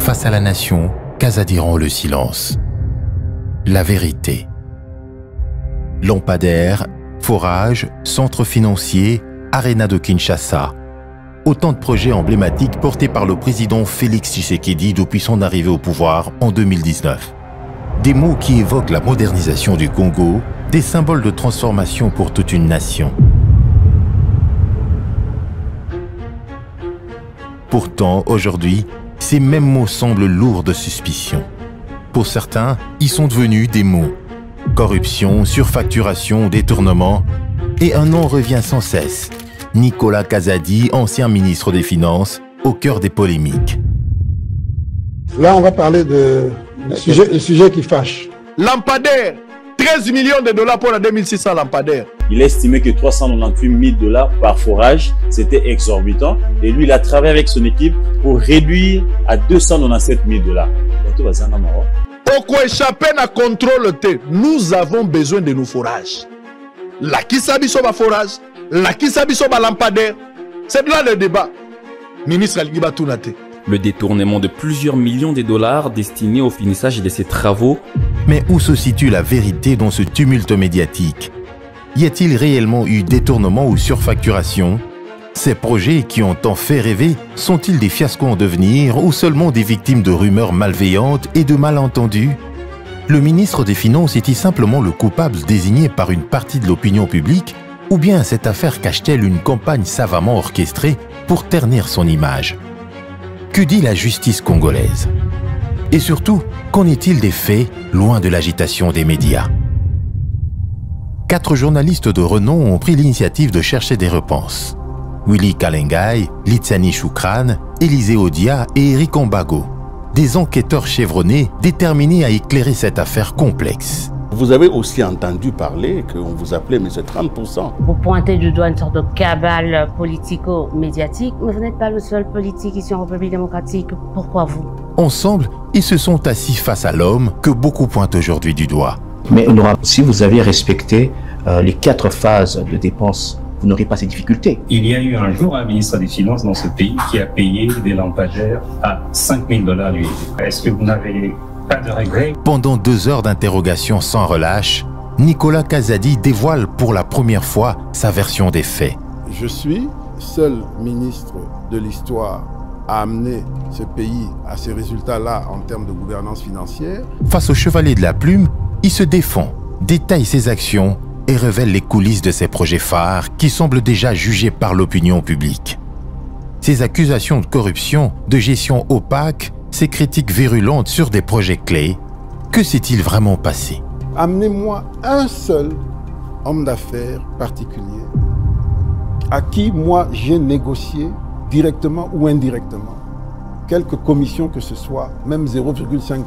face à la nation, Kazadi rend le silence. La vérité. Lampadaire, forage, centre financier, Arena de Kinshasa. Autant de projets emblématiques portés par le président Félix Tshisekedi depuis son arrivée au pouvoir en 2019. Des mots qui évoquent la modernisation du Congo, des symboles de transformation pour toute une nation. Pourtant, aujourd'hui, ces mêmes mots semblent lourds de suspicion. Pour certains, ils sont devenus des mots. Corruption, surfacturation, détournement. Et un nom revient sans cesse. Nicolas Kazadi, ancien ministre des Finances, au cœur des polémiques. Là, on va parler de sujet qui fâche. Lampadaire, 13 millions de dollars pour la 2600 lampadaires. Il a estimé que 398 000 dollars par forage, c'était exorbitant. Et lui, il a travaillé avec son équipe pour réduire à 297 000 dollars. Pour échapper à contrôle, nous avons besoin de nos forages. La Kisabiso va forage, la Kisabiso va lampadaire. C'est là le débat. Ministre Aligiba Tounate. Le détournement de plusieurs millions de dollars destinés au finissage de ces travaux. Mais où se situe la vérité dans ce tumulte médiatique? Y a-t-il réellement eu détournement ou surfacturation? Ces projets qui ont tant fait rêver sont-ils des fiascos en devenir ou seulement des victimes de rumeurs malveillantes et de malentendus? Le ministre des Finances est-il simplement le coupable désigné par une partie de l'opinion publique ou bien cette affaire cache-t-elle une campagne savamment orchestrée pour ternir son image? Que dit la justice congolaise? Et surtout, qu'en est-il des faits loin de l'agitation des médias? 4 journalistes de renom ont pris l'initiative de chercher des réponses. Willy Kalengai, Litsani Choukran, Élisée Odia et Eric Ombago. Des enquêteurs chevronnés déterminés à éclairer cette affaire complexe. Vous avez aussi entendu parler qu'on vous appelait M. 30%. Vous pointez du doigt une sorte de cabale politico-médiatique, mais vous n'êtes pas le seul politique ici en République démocratique. Pourquoi vous? Ensemble, ils se sont assis face à l'homme que beaucoup pointent aujourd'hui du doigt. Mais si vous aviez respecté les 4 phases de dépenses, vous n'aurez pas ces difficultés. Il y a eu un jour un ministre des Finances dans ce pays qui a payé des lampadaires à 5 000 $ l'huile. Est-ce que vous n'avez pas de regrets? Pendant 2 heures d'interrogation sans relâche, Nicolas Kazadi dévoile pour la première fois sa version des faits. Je suis seul ministre de l'histoire à amener ce pays à ces résultats-là en termes de gouvernance financière. Face au chevalier de la plume, il se défend, détaille ses actions et révèle les coulisses de ses projets phares qui semblent déjà jugés par l'opinion publique. Ces accusations de corruption, de gestion opaque, ces critiques virulentes sur des projets clés, que s'est-il vraiment passé? Amenez-moi un seul homme d'affaires particulier à qui moi j'ai négocié directement ou indirectement quelque commission que ce soit, même 0,5%.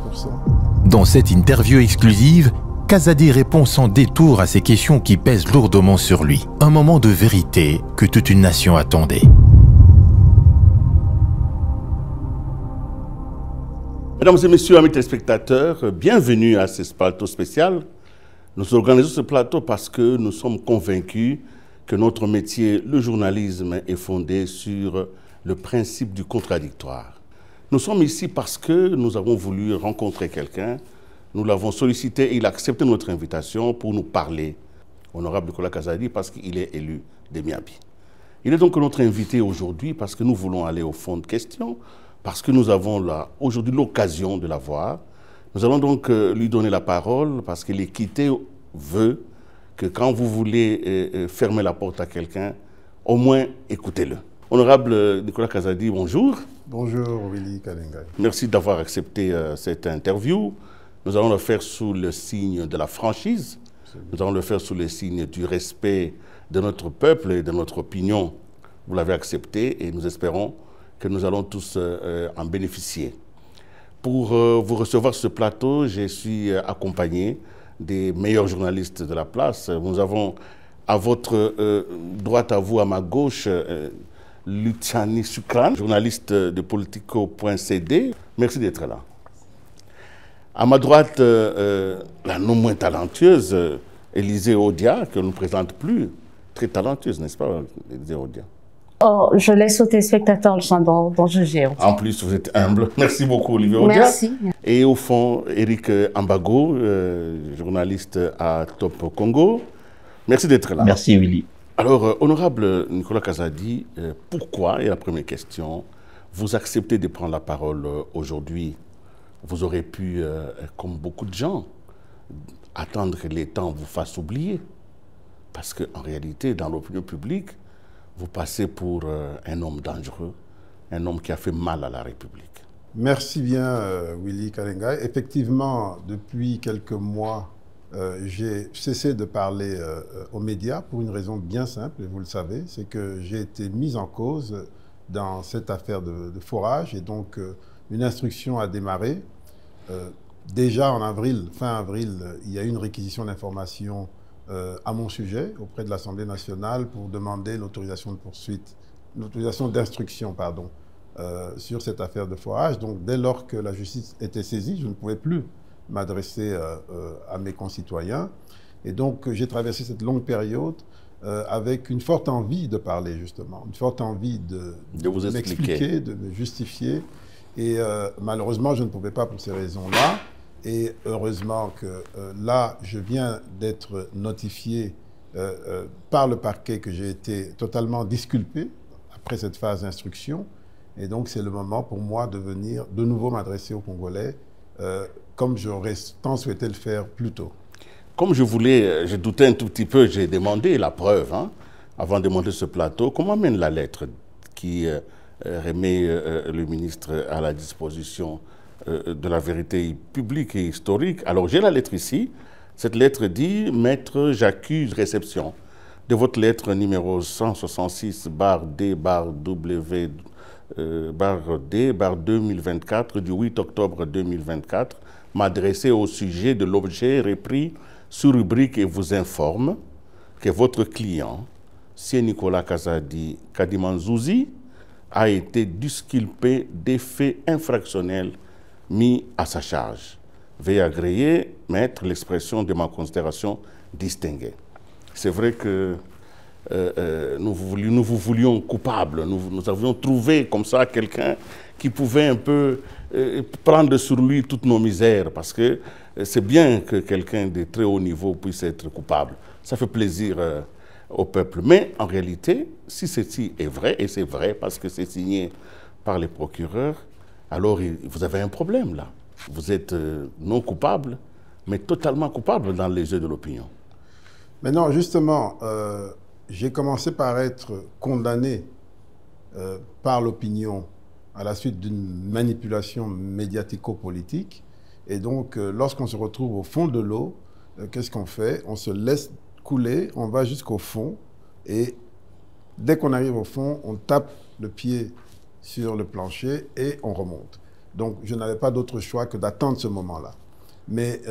Dans cette interview exclusive, Kazadi répond sans détour à ces questions qui pèsent lourdement sur lui. Un moment de vérité que toute une nation attendait. Mesdames et messieurs, amis téléspectateurs, bienvenue à ce plateau spécial. Nous organisons ce plateau parce que nous sommes convaincus que notre métier, le journalisme, est fondé sur le principe du contradictoire. Nous sommes ici parce que nous avons voulu rencontrer quelqu'un. Nous l'avons sollicité et il a accepté notre invitation pour nous parler. Honorable Nicolas Kazadi, parce qu'il est élu de Miabi. Il est donc notre invité aujourd'hui parce que nous voulons aller au fond de questions, parce que nous avons aujourd'hui l'occasion de la voir. Nous allons donc lui donner la parole parce que l'équité veut que quand vous voulez fermer la porte à quelqu'un, au moins écoutez-le. Honorable Nicolas Kazadi, bonjour. Bonjour Willy Kalengai. Merci d'avoir accepté cette interview. Nous allons le faire sous le signe de la franchise. Nous allons le faire sous le signe du respect de notre peuple et de notre opinion. Vous l'avez accepté et nous espérons que nous allons tous en bénéficier. Pour vous recevoir sur ce plateau, je suis accompagné des meilleurs journalistes de la place. Nous avons à votre droite, à vous, à ma gauche, Litsani Choukran, journaliste de Politico.cd. Merci d'être là. À ma droite, la non moins talentueuse Élisée Odia, que l'on ne présente plus. Très talentueuse, n'est-ce pas, Élisée Odia? Oh, je laisse aux téléspectateurs le soin d'en juger. En plus, vous êtes humble. Merci beaucoup, Olivier Odia. Merci. Et au fond, Eric Ambago, journaliste à Top Congo. Merci d'être là. Merci, Willy. Alors, honorable Nicolas Kazadi, pourquoi, et la première question, vous acceptez de prendre la parole aujourd'hui? Vous aurez pu, comme beaucoup de gens, attendre que les temps vous fassent oublier. Parce qu'en réalité, dans l'opinion publique, vous passez pour un homme dangereux, un homme qui a fait mal à la République. Merci bien, Willy Kalenga. Effectivement, depuis quelques mois, j'ai cessé de parler aux médias pour une raison bien simple, et vous le savez, c'est que j'ai été mis en cause dans cette affaire de forage, et donc une instruction a démarré. Déjà en avril, fin avril, il y a eu une réquisition d'informations à mon sujet auprès de l'Assemblée nationale pour demander l'autorisation de poursuite, l'autorisation d'instruction, pardon, sur cette affaire de forage. Donc dès lors que la justice était saisie, je ne pouvais plus m'adresser à mes concitoyens. Et donc j'ai traversé cette longue période avec une forte envie de parler, justement, une forte envie de vous m'expliquer, de me justifier. Et malheureusement, je ne pouvais pas pour ces raisons-là. Et heureusement que là, je viens d'être notifié par le parquet que j'ai été totalement disculpé après cette phase d'instruction. Et donc, c'est le moment pour moi de venir de nouveau m'adresser aux Congolais comme j'aurais tant souhaité le faire plus tôt. Comme je voulais, je doutais un tout petit peu, j'ai demandé la preuve, hein, avant de monter ce plateau. Comment mène la lettre qui remet le ministre à la disposition de la vérité publique et historique? Alors, j'ai la lettre ici. Cette lettre dit « Maître, j'accuse réception de votre lettre numéro 166/D/W/D/2024 du 8 octobre 2024 m'adresser au sujet de l'objet repris sous rubrique et vous informe que votre client, c'est Nicolas Kazadi Kadimanzouzi, a été disculpé des faits infractionnels mis à sa charge. Veuillez agréer, maître, l'expression de ma considération distinguée. C'est vrai que nous vous voulions coupable. Nous avions trouvé comme ça quelqu'un qui pouvait un peu prendre sur lui toutes nos misères, parce que c'est bien que quelqu'un de très haut niveau puisse être coupable. Ça fait plaisir au peuple. Mais en réalité, si ceci est vrai, et c'est vrai parce que c'est signé par les procureurs, alors vous avez un problème là. Vous êtes non coupable, mais totalement coupable dans les yeux de l'opinion. Mais non, justement, j'ai commencé par être condamné par l'opinion à la suite d'une manipulation médiatico-politique. Et donc, lorsqu'on se retrouve au fond de l'eau, qu'est-ce qu'on fait? On se laisse couler, on va jusqu'au fond, et dès qu'on arrive au fond, on tape le pied sur le plancher et on remonte. Donc, je n'avais pas d'autre choix que d'attendre ce moment-là. Mais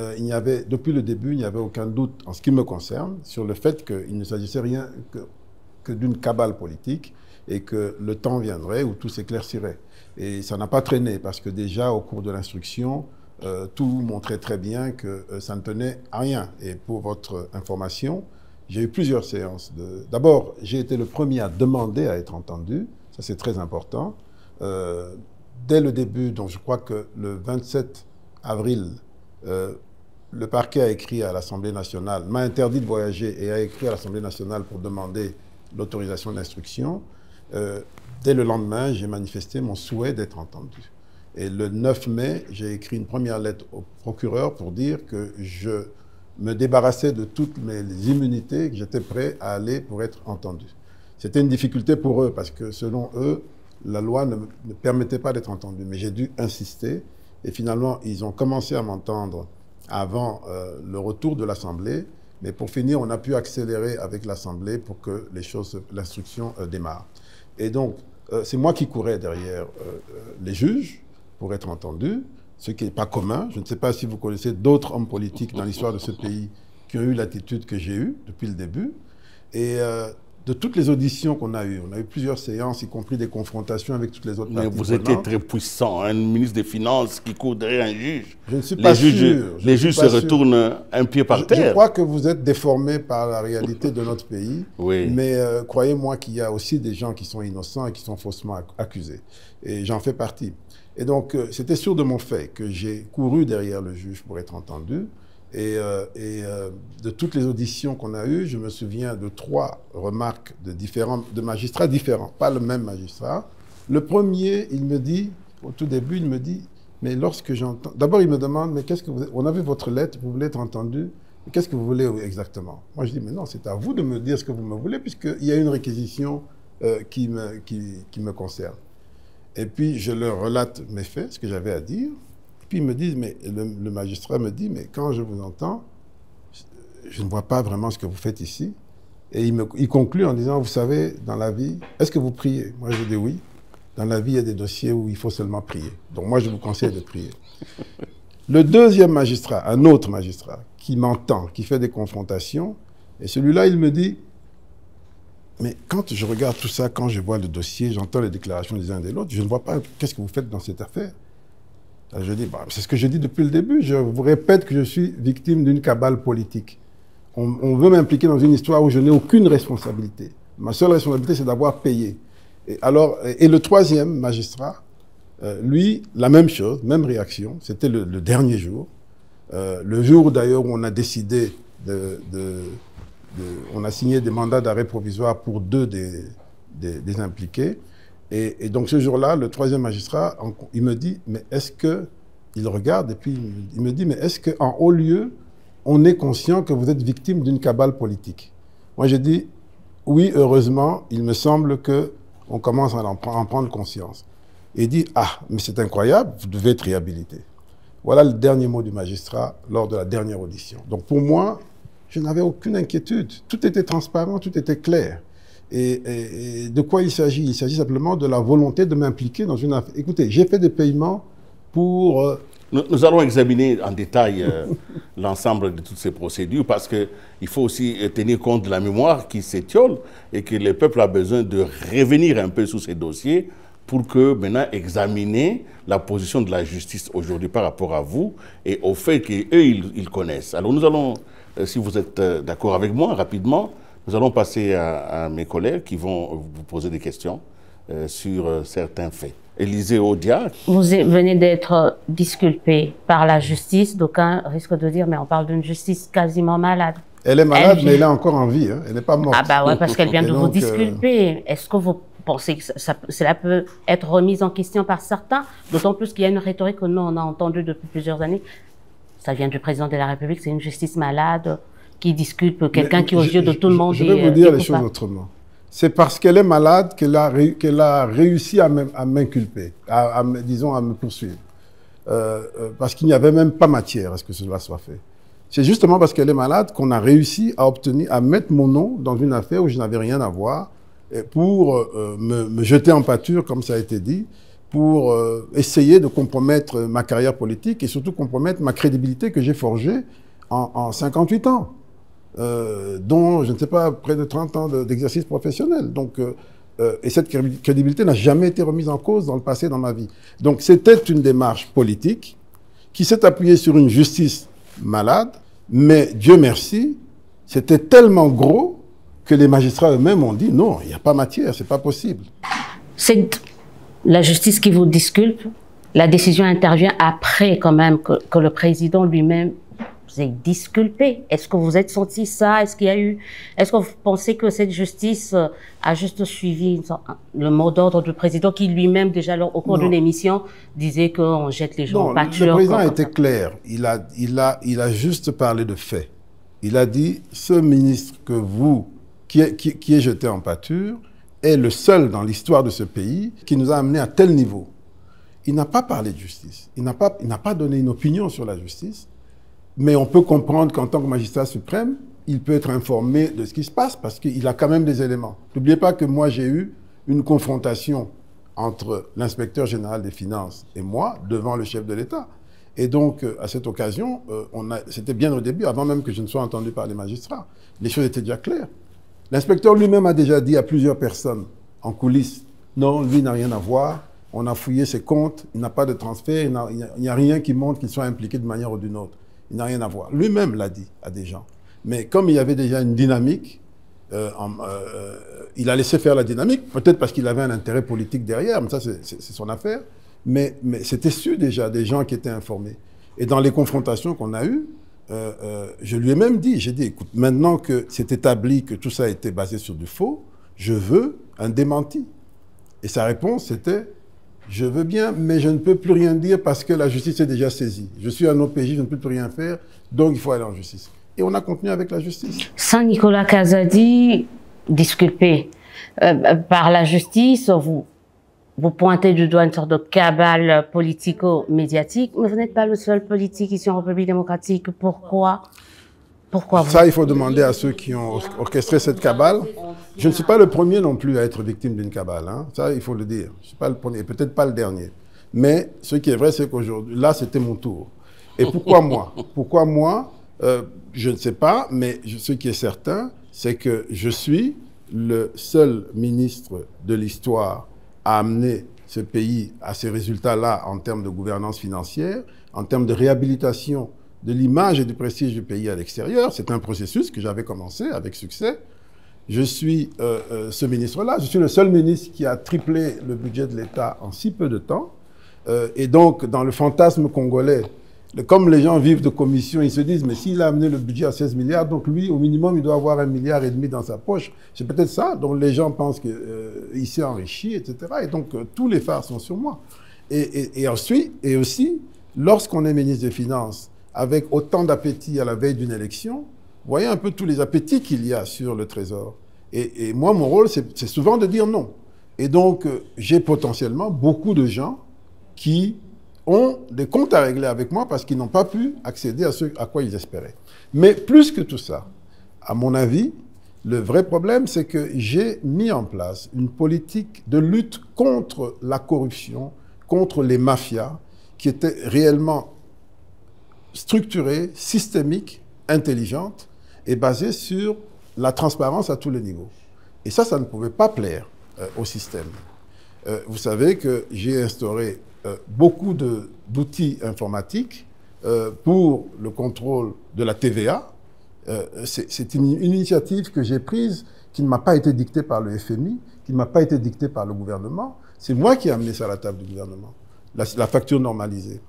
depuis le début, il n'y avait aucun doute en ce qui me concerne sur le fait qu'il ne s'agissait rien que d'une cabale politique et que le temps viendrait où tout s'éclaircirait. Et ça n'a pas traîné parce que déjà, au cours de l'instruction, tout montrait très bien que ça ne tenait à rien. Et pour votre information, j'ai eu plusieurs séances. D'abord, j'ai été le premier à demander à être entendu. Ça, c'est très important. Dès le début, donc je crois que le 27 avril, le parquet a écrit à l'Assemblée nationale, m'a interdit de voyager et a écrit à l'Assemblée nationale pour demander l'autorisation d'instruction. Dès le lendemain, j'ai manifesté mon souhait d'être entendu. Et le 9 mai, j'ai écrit une première lettre au procureur pour dire que je me débarrassais de toutes mes immunités et que j'étais prêt à aller pour être entendu. C'était une difficulté pour eux parce que selon eux, la loi ne permettait pas d'être entendu. Mais j'ai dû insister et finalement, ils ont commencé à m'entendre avant le retour de l'Assemblée. Mais pour finir, on a pu accélérer avec l'Assemblée pour que l'instruction démarre. Et donc, c'est moi qui courais derrière les juges pour être entendu, ce qui n'est pas commun. Je ne sais pas si vous connaissez d'autres hommes politiques dans l'histoire de ce pays qui ont eu l'attitude que j'ai eue depuis le début. Et de toutes les auditions qu'on a eues, on a eu plusieurs séances, y compris des confrontations avec toutes les autres parties. Mais vous étiez très puissant, un ministre des Finances qui court derrière un juge. Je ne suis pas sûr. Les juges se retournent un pied par terre. Je crois que vous êtes déformé par la réalité de notre pays. Oui. Mais croyez-moi qu'il y a aussi des gens qui sont innocents et qui sont faussement accusés. Et j'en fais partie. Et donc, c'était sûr de mon fait que j'ai couru derrière le juge pour être entendu. Et de toutes les auditions qu'on a eues, je me souviens de 3 remarques de magistrats différents, pas le même magistrat. Le premier, il me dit, au tout début, il me dit, mais lorsque j'entends... D'abord, il me demande, mais qu'est-ce que vous... On a vu votre lettre, vous voulez être entendu, qu'est-ce que vous voulez exactement? Moi, je dis, mais non, c'est à vous de me dire ce que vous me voulez, puisqu'il y a une réquisition qui me concerne. Et puis, je leur relate mes faits, ce que j'avais à dire. Puis ils me disent, mais le magistrat me dit, mais quand je vous entends, je ne vois pas vraiment ce que vous faites ici. Et il conclut en disant, vous savez, dans la vie, est-ce que vous priez? Moi, je dis oui. Dans la vie, il y a des dossiers où il faut seulement prier. Donc moi, je vous conseille de prier. Le deuxième magistrat, un autre magistrat, qui m'entend, qui fait des confrontations, et celui-là, il me dit, mais quand je regarde tout ça, quand je vois le dossier, j'entends les déclarations des uns et des autres, je ne vois pas qu'est-ce que vous faites dans cette affaire. Je dis, bah, c'est ce que je dis depuis le début. Je vous répète que je suis victime d'une cabale politique. On veut m'impliquer dans une histoire où je n'ai aucune responsabilité. Ma seule responsabilité, c'est d'avoir payé. Et le troisième magistrat, lui, la même chose, même réaction. C'était le dernier jour. Le jour d'ailleurs où on a décidé on a signé des mandats d'arrêt provisoire pour 2 des impliqués. Et donc ce jour-là, le troisième magistrat, il me dit, mais est-ce que, il regarde et puis il me dit, mais est-ce qu'en haut lieu, on est conscient que vous êtes victime d'une cabale politique? Moi j'ai dit, oui, heureusement, il me semble qu'on commence à en prendre conscience. Et il dit, ah, mais c'est incroyable, vous devez être réhabilité. Voilà le dernier mot du magistrat lors de la dernière audition. Donc pour moi, je n'avais aucune inquiétude. Tout était transparent, tout était clair. Et de quoi il s'agit? Il s'agit simplement de la volonté de m'impliquer dans une affaire. Écoutez, j'ai fait des paiements pour... Nous allons examiner en détail l'ensemble de toutes ces procédures parce qu'il faut aussi tenir compte de la mémoire qui s'étiole et que le peuple a besoin de revenir un peu sur ces dossiers pour que maintenant examiner la position de la justice aujourd'hui par rapport à vous et au fait qu'eux, ils connaissent. Alors nous allons, si vous êtes d'accord avec moi, rapidement, nous allons passer à mes collègues qui vont vous poser des questions sur certains faits. Élisée Odia. Vous venez d'être disculpé par la justice. D'aucuns risquent de dire, mais on parle d'une justice quasiment malade. Elle est malade, mais elle est encore en vie. Hein. Elle n'est pas morte. Ah bah ouais, parce qu'elle vient de vous disculper. Est-ce que vous pensez que cela peut être remis en question par certains? D'autant plus qu'il y a une rhétorique que nous, on a entendue depuis plusieurs années. Ça vient du président de la République, c'est une justice malade qui disculpe quelqu'un qui, aux yeux de tout le monde, je vais vous dire les choses autrement. C'est parce qu'elle est malade qu'elle a réussi à m'inculper, disons à me poursuivre. Parce qu'il n'y avait même pas matière à ce que cela soit fait. C'est justement parce qu'elle est malade qu'on a réussi à mettre mon nom dans une affaire où je n'avais rien à voir, pour me jeter en pâture, comme ça a été dit, pour essayer de compromettre ma carrière politique et surtout compromettre ma crédibilité que j'ai forgée en 58 ans. Dont, je ne sais pas, près de 30 ans d'exercice professionnel. Donc, et cette crédibilité n'a jamais été remise en cause dans le passé, dans ma vie. Donc, c'était une démarche politique qui s'est appuyée sur une justice malade, mais Dieu merci, c'était tellement gros que les magistrats eux-mêmes ont dit non, il n'y a pas matière, c'est pas possible. C'est la justice qui vous disculpe. La décision intervient après, quand même, que le président lui-même vous êtes disculpé. Est-ce que vous êtes senti ça? Est-ce que vous pensez que cette justice a juste suivi le mot d'ordre du président qui lui-même, déjà au cours d'une émission, disait qu'on jette les gens en pâture? Le président était clair. Il a juste parlé de faits. Il a dit, ce ministre qui est jeté en pâture est le seul dans l'histoire de ce pays qui nous a amenés à tel niveau. Il n'a pas parlé de justice. Il n'a pas donné une opinion sur la justice. Mais on peut comprendre qu'en tant que magistrat suprême, il peut être informé de ce qui se passe parce qu'il a quand même des éléments. N'oubliez pas que moi, j'ai eu une confrontation entre l'inspecteur général des finances et moi devant le chef de l'État. Et donc, à cette occasion, c'était bien au début, avant même que je ne sois entendu par les magistrats. Les choses étaient déjà claires. L'inspecteur lui-même a déjà dit à plusieurs personnes en coulisses, non, lui n'a rien à voir, on a fouillé ses comptes, il n'a pas de transfert, il n'y a rien qui montre qu'il soit impliqué de manière ou d'une autre. Il n'a rien à voir. Lui-même l'a dit à des gens. Mais comme il y avait déjà une dynamique, il a laissé faire la dynamique, peut-être parce qu'il avait un intérêt politique derrière, mais ça c'est son affaire, mais c'était su déjà des gens qui étaient informés. Et dans les confrontations qu'on a eues, je lui ai même dit, j'ai dit, écoute, maintenant que c'est établi que tout ça a été basé sur du faux, je veux un démenti. Et sa réponse c'était, je veux bien, mais je ne peux plus rien dire parce que la justice est déjà saisie. Je suis un OPJ, je ne peux plus rien faire, donc il faut aller en justice. Et on a continué avec la justice. Sans Nicolas Kazadi, disculpé par la justice, vous pointez du doigt une sorte de cabale politico-médiatique, mais vous n'êtes pas le seul politique ici en République démocratique. Pourquoi? Pourquoi vous? Ça, il faut demander à ceux qui ont orchestré cette cabale. Je ne suis pas le premier non plus à être victime d'une cabale. Hein. Ça, il faut le dire. Je ne suis pas le premier, peut-être pas le dernier. Mais ce qui est vrai, c'est qu'aujourd'hui, là, c'était mon tour. Et pourquoi moi? Pourquoi moi? Je ne sais pas, mais ce qui est certain, c'est que je suis le seul ministre de l'histoire à amener ce pays à ces résultats-là en termes de gouvernance financière, en termes de réhabilitation de l'image et du prestige du pays à l'extérieur. C'est un processus que j'avais commencé avec succès. Je suis ce ministre-là. Je suis le seul ministre qui a triplé le budget de l'État en si peu de temps. Et donc, dans le fantasme congolais, comme les gens vivent de commissions, ils se disent, mais s'il a amené le budget à 16 milliards, donc lui, au minimum, il doit avoir 1,5 milliard dans sa poche. C'est peut-être ça. Donc, les gens pensent qu'il s'est enrichi, etc. Et donc, tous les phares sont sur moi. Et ensuite, et aussi, lorsqu'on est ministre des Finances, avec autant d'appétit à la veille d'une élection, vous voyez un peu tous les appétits qu'il y a sur le Trésor. Et moi, mon rôle, c'est souvent de dire non. Et donc, j'ai potentiellement beaucoup de gens qui ont des comptes à régler avec moi parce qu'ils n'ont pas pu accéder à ce à quoi ils espéraient. Mais plus que tout ça, à mon avis, le vrai problème, c'est que j'ai mis en place une politique de lutte contre la corruption, contre les mafias, qui était réellement structurée, systémique, intelligente et basée sur la transparence à tous les niveaux. Et ça ne pouvait pas plaire au système. Vous savez que j'ai instauré beaucoup d'outils informatiques pour le contrôle de la TVA. C'est une initiative que j'ai prise qui ne m'a pas été dictée par le FMI, qui ne m'a pas été dictée par le gouvernement. C'est moi qui ai amené ça à la table du gouvernement, la facture normalisée.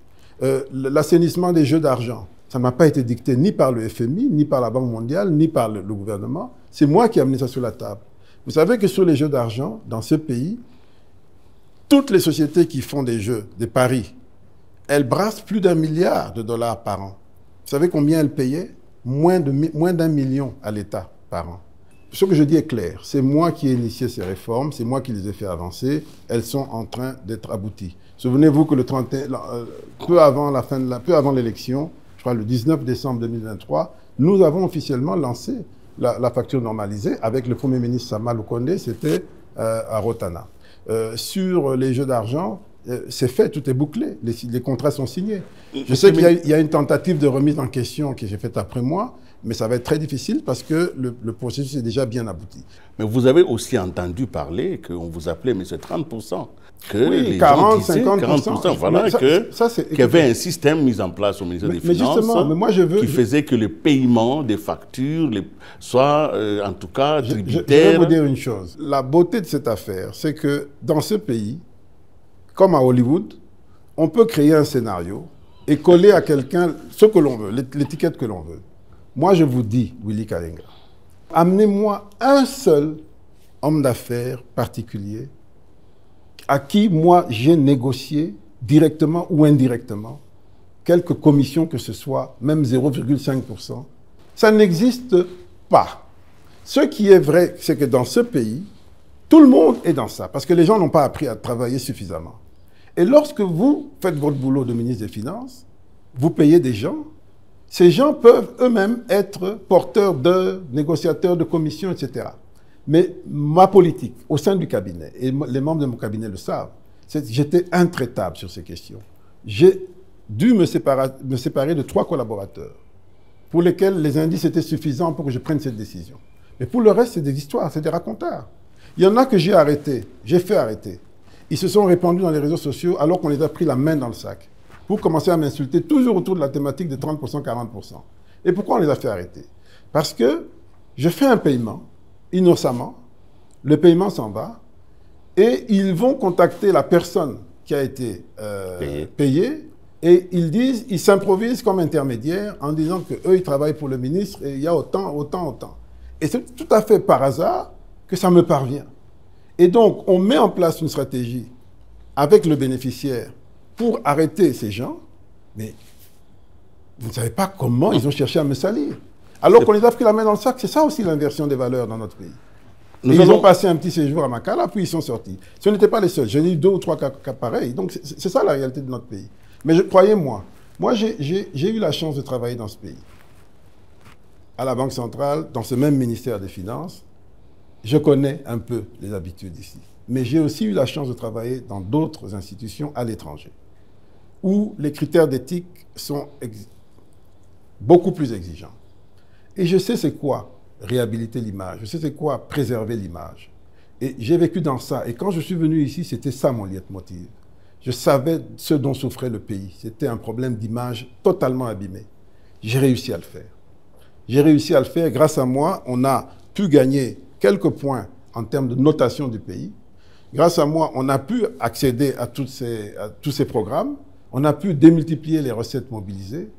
L'assainissement des jeux d'argent, ça ne m'a pas été dicté ni par le FMI, ni par la Banque mondiale, ni par le gouvernement. C'est moi qui ai amené ça sur la table. Vous savez que sur les jeux d'argent, dans ce pays, toutes les sociétés qui font des jeux, des paris, elles brassent plus d'1 milliard de dollars par an. Vous savez combien elles payaient? Moins d'1 million à l'État par an. Ce que je dis est clair. C'est moi qui ai initié ces réformes, c'est moi qui les ai fait avancer. Elles sont en train d'être abouties. Souvenez-vous que le 31, peu avant l'élection, je crois le 19 décembre 2023, nous avons officiellement lancé la facture normalisée avec le Premier ministre Sama Lukonde, c'était à Rotana. Sur les jeux d'argent, c'est fait, tout est bouclé, les contrats sont signés. Je sais qu'il y a une tentative de remise en question que j'ai faite après moi, mais ça va être très difficile parce que le processus est déjà bien abouti. Mais vous avez aussi entendu parler qu'on vous appelait mais c'est 30%. Que oui, les 40, gens disaient 50%. Voilà, qu'il y avait un système mis en place au ministère des Finances justement, mais moi qui faisait que le paiement des factures soit en tout cas tributaire. Je vais vous dire une chose. La beauté de cette affaire, c'est que dans ce pays, comme à Hollywood, on peut créer un scénario et coller à quelqu'un ce que l'on veut, l'étiquette que l'on veut. Moi, je vous dis, Willy Kalenga, amenez-moi un seul homme d'affaires particulier à qui, moi, j'ai négocié directement ou indirectement quelque commission que ce soit, même 0,5%. Ça n'existe pas. Ce qui est vrai, c'est que dans ce pays, tout le monde est dans ça, parce que les gens n'ont pas appris à travailler suffisamment. Et lorsque vous faites votre boulot de ministre des Finances, vous payez des gens, ces gens peuvent eux-mêmes être porteurs de négociateurs, de commissions, etc. Mais ma politique au sein du cabinet, et les membres de mon cabinet le savent, c'est que j'étais intraitable sur ces questions. J'ai dû me séparer de 3 collaborateurs pour lesquels les indices étaient suffisants pour que je prenne cette décision. Mais pour le reste, c'est des histoires, c'est des racontars. Il y en a que j'ai arrêtés, j'ai fait arrêter. Ils se sont répandus dans les réseaux sociaux alors qu'on les a pris la main dans le sac pour commencer à m'insulter toujours autour de la thématique de 30%, 40%. Et pourquoi on les a fait arrêter? Parce que je fais un paiement, innocemment, le paiement s'en va, et ils vont contacter la personne qui a été payée, et ils s'improvisent comme intermédiaires en disant qu'eux, ils travaillent pour le ministre, et il y a autant. Et c'est tout à fait par hasard que ça me parvient. Et donc, on met en place une stratégie avec le bénéficiaire pour arrêter ces gens, mais vous ne savez pas comment ils ont cherché à me salir. Alors qu'on les a pris la main dans le sac, c'est ça aussi l'inversion des valeurs dans notre pays. Ils ont passé un petit séjour à Makala, puis ils sont sortis. Ce n'étaient pas les seuls. J'ai eu 2 ou 3 cas pareils. Donc c'est ça la réalité de notre pays. Mais croyez-moi, moi j'ai eu la chance de travailler dans ce pays. À la Banque centrale, dans ce même ministère des Finances, je connais un peu les habitudes ici. Mais j'ai aussi eu la chance de travailler dans d'autres institutions à l'étranger, où les critères d'éthique sont beaucoup plus exigeants. Et je sais c'est quoi réhabiliter l'image, je sais c'est quoi préserver l'image. Et j'ai vécu dans ça. Et quand je suis venu ici, c'était ça mon leitmotiv. Je savais ce dont souffrait le pays. C'était un problème d'image totalement abîmé. J'ai réussi à le faire. J'ai réussi à le faire. Grâce à moi, on a pu gagner quelques points en termes de notation du pays. Grâce à moi, on a pu accéder à tous ces programmes. On a pu démultiplier les recettes mobilisées.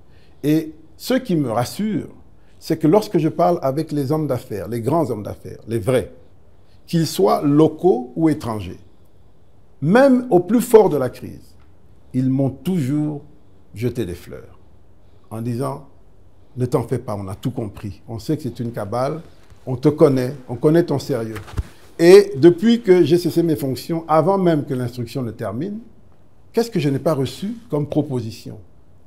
Et ce qui me rassure, c'est que lorsque je parle avec les hommes d'affaires, les grands hommes d'affaires, les vrais, qu'ils soient locaux ou étrangers, même au plus fort de la crise, ils m'ont toujours jeté des fleurs en disant « Ne t'en fais pas, on a tout compris. On sait que c'est une cabale, on te connaît, on connaît ton sérieux. » Et depuis que j'ai cessé mes fonctions, avant même que l'instruction ne termine, qu'est-ce que je n'ai pas reçu comme proposition?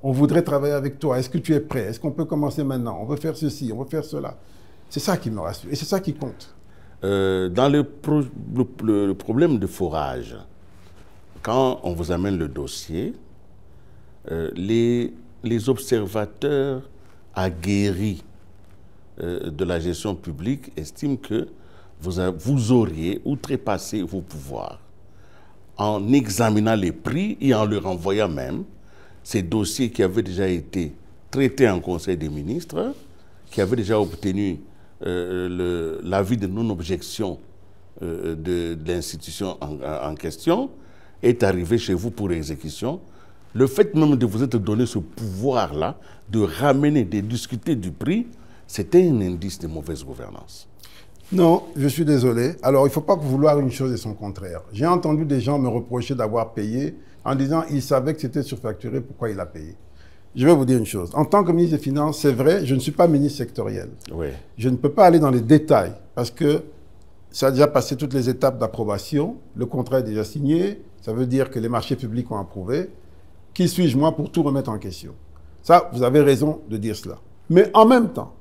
On voudrait travailler avec toi. Est-ce que tu es prêt? Est-ce qu'on peut commencer maintenant? On veut faire ceci, on veut faire cela. C'est ça qui me rassure. Et c'est ça qui compte. Dans le problème de forage, quand on vous amène le dossier, les observateurs aguerris de la gestion publique estiment que vous auriez outrepassé vos pouvoirs en examinant les prix et en leur envoyant même ces dossiers qui avaient déjà été traités en Conseil des ministres, qui avaient déjà obtenu l'avis de non-objection de l'institution en question, est arrivé chez vous pour exécution. Le fait même de vous être donné ce pouvoir-là, de ramener, de discuter du prix, c'était un indice de mauvaise gouvernance. Non, je suis désolé. Alors, il ne faut pas vouloir une chose et son contraire. J'ai entendu des gens me reprocher d'avoir payé en disant qu'ils savaient que c'était surfacturé, pourquoi il a payé. Je vais vous dire une chose. En tant que ministre des Finances, c'est vrai, je ne suis pas ministre sectoriel. Oui. Je ne peux pas aller dans les détails parce que ça a déjà passé toutes les étapes d'approbation. Le contrat est déjà signé. Ça veut dire que les marchés publics ont approuvé. Qui suis-je, moi, pour tout remettre en question? Ça, vous avez raison de dire cela. Mais en même temps,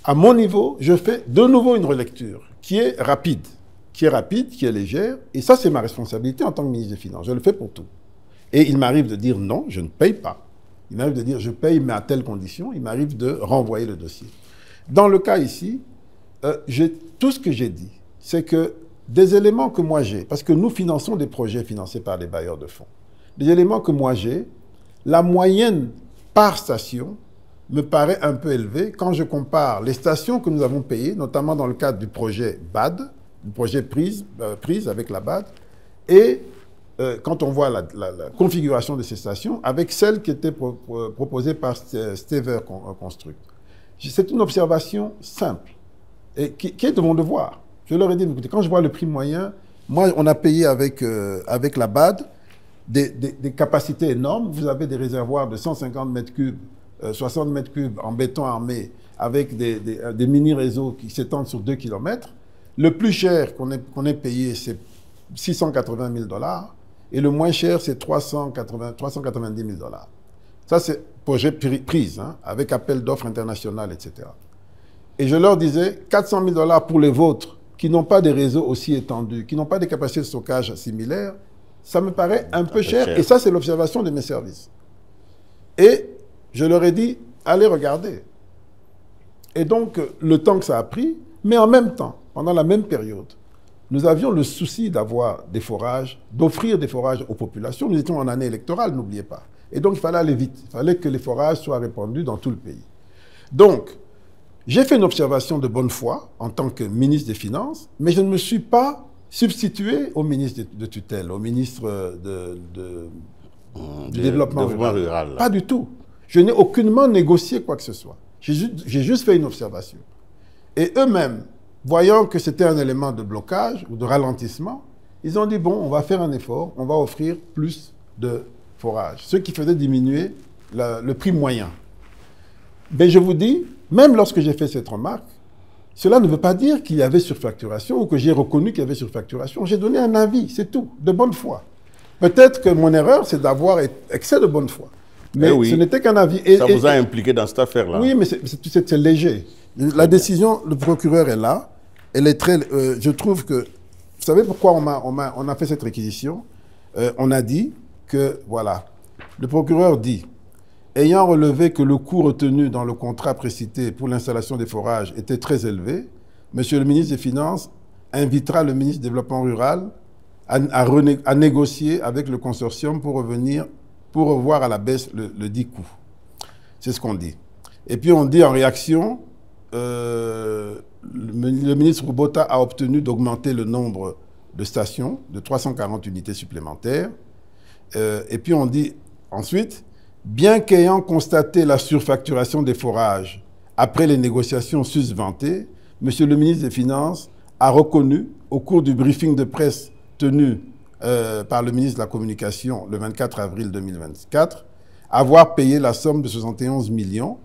à mon niveau, je fais de nouveau une relecture qui est rapide, qui est légère. Et ça, c'est ma responsabilité en tant que ministre des Finances. Je le fais pour tout. Et il m'arrive de dire non, je ne paye pas. Il m'arrive de dire je paye, mais à telle condition. Il m'arrive de renvoyer le dossier. Dans le cas ici, tout ce que j'ai dit, c'est que des éléments que moi j'ai, parce que nous finançons des projets financés par des bailleurs de fonds, des éléments que moi j'ai, la moyenne par station me paraît un peu élevée quand je compare les stations que nous avons payées, notamment dans le cadre du projet BAD, du projet prise avec la BAD, et quand on voit la configuration de ces stations, avec celle qui était proposée par Stever Construct. C'est une observation simple, et qui est de mon devoir. Je leur ai dit, écoutez, quand je vois le prix moyen, moi, on a payé avec la BAD des capacités énormes. Vous avez des réservoirs de 150 mètres cubes, 60 mètres cubes en béton armé, avec des mini-réseaux qui s'étendent sur 2 km. Le plus cher qu'on ait payé, c'est 680 000 $, et le moins cher, c'est 390 000 $. Ça, c'est projet prise, hein, avec appel d'offres international, etc. Et je leur disais, 400 000 $ pour les vôtres, qui n'ont pas des réseaux aussi étendus, qui n'ont pas des capacités de stockage similaires, ça me paraît un peu cher. Et ça, c'est l'observation de mes services. Et je leur ai dit, allez regarder. Et donc, le temps que ça a pris, mais en même temps, pendant la même période, nous avions le souci d'avoir des forages, d'offrir des forages aux populations. Nous étions en année électorale, n'oubliez pas. Et donc, il fallait aller vite. Il fallait que les forages soient répandus dans tout le pays. Donc, j'ai fait une observation de bonne foi en tant que ministre des Finances, mais je ne me suis pas substitué au ministre de tutelle, au ministre du Développement rural. Pas du tout. Je n'ai aucunement négocié quoi que ce soit. J'ai juste fait une observation. Et eux-mêmes, voyant que c'était un élément de blocage ou de ralentissement, ils ont dit, bon, on va faire un effort, on va offrir plus de forages, ce qui faisait diminuer le prix moyen. Mais je vous dis, même lorsque j'ai fait cette remarque, cela ne veut pas dire qu'il y avait surfacturation ou que j'ai reconnu qu'il y avait surfacturation. J'ai donné un avis, c'est tout, de bonne foi. Peut-être que mon erreur, c'est d'avoir excès de bonne foi. Mais oui, ce n'était qu'un avis. Ça vous a impliqué dans cette affaire-là? Oui, mais c'est léger. La décision, le procureur est là. Elle est très... je trouve que... Vous savez pourquoi on a fait cette réquisition? On a dit que, voilà, le procureur dit, ayant relevé que le coût retenu dans le contrat précité pour l'installation des forages était très élevé, Monsieur le ministre des Finances invitera le ministre du Développement rural à négocier avec le consortium pour revoir à la baisse le dit coût. C'est ce qu'on dit. Et puis on dit en réaction, le ministre Roubota a obtenu d'augmenter le nombre de stations de 340 unités supplémentaires. Et puis on dit ensuite, bien qu'ayant constaté la surfacturation des forages après les négociations susventées, Monsieur le ministre des Finances a reconnu, au cours du briefing de presse tenu par le ministre de la Communication le 24 avril 2024, avoir payé la somme de 71 millions,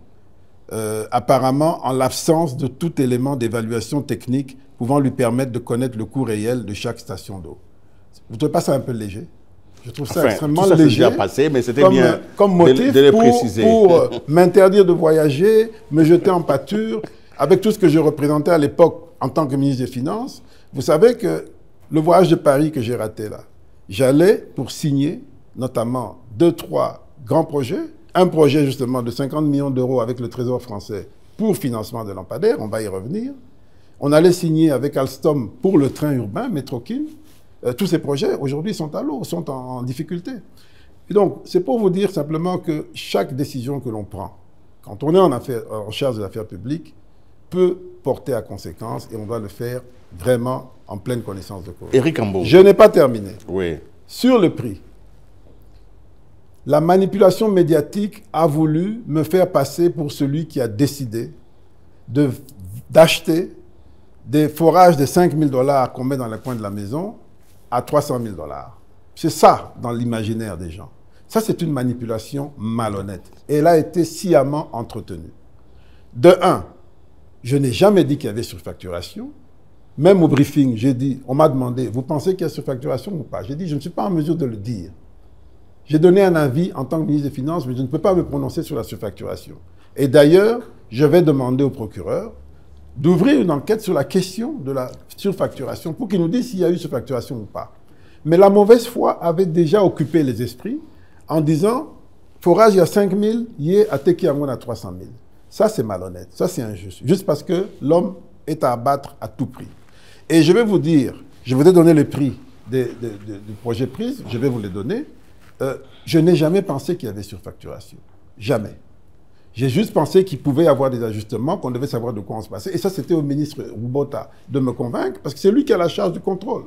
apparemment en l'absence de tout élément d'évaluation technique pouvant lui permettre de connaître le coût réel de chaque station d'eau. Vous ne trouvez pas ça un peu léger? Je trouve ça extrêmement léger. Déjà passé, mais c'était bien comme motif de le préciser. Pour m'interdire de voyager, me jeter en pâture, avec tout ce que je représentais à l'époque en tant que ministre des Finances. Vous savez que le voyage de Paris que j'ai raté là, j'allais pour signer notamment 2-3 grands projets. Un projet justement de 50 millions d'euros avec le Trésor français pour financement de lampadaires, on va y revenir. On allait signer avec Alstom pour le train urbain, Métrokin. Tous ces projets, aujourd'hui, sont à l'eau, sont en difficulté. Et donc, c'est pour vous dire simplement que chaque décision que l'on prend, quand on est en charge de l'affaire publique, peut porter à conséquence et on doit le faire vraiment en pleine connaissance de cause. Éric Ambot. Je n'ai pas terminé. Oui. Sur le prix, la manipulation médiatique a voulu me faire passer pour celui qui a décidé d'acheter des forages de 5 000 $ qu'on met dans le coin de la maison à 300 000 $. C'est ça dans l'imaginaire des gens. Ça, c'est une manipulation malhonnête. Et elle a été sciemment entretenue. De un, je n'ai jamais dit qu'il y avait surfacturation. Même au briefing, j'ai dit, on m'a demandé, vous pensez qu'il y a surfacturation ou pas? J'ai dit, je ne suis pas en mesure de le dire. J'ai donné un avis en tant que ministre des Finances, mais je ne peux pas me prononcer sur la surfacturation. Et d'ailleurs, je vais demander au procureur d'ouvrir une enquête sur la question de la surfacturation pour qu'il nous dise s'il y a eu surfacturation ou pas. Mais la mauvaise foi avait déjà occupé les esprits en disant, forage, il y a 5 000, y est à Tekiamon à 300 000. Ça, c'est malhonnête. Ça, c'est injuste. Juste parce que l'homme est à abattre à tout prix. Et je vais vous dire, je vous ai donné le prix du projet prise, je vais vous le donner. Je n'ai jamais pensé qu'il y avait surfacturation. Jamais. J'ai juste pensé qu'il pouvait y avoir des ajustements, qu'on devait savoir de quoi on se passait. Et ça, c'était au ministre Roubota de me convaincre, parce que c'est lui qui a la charge du contrôle.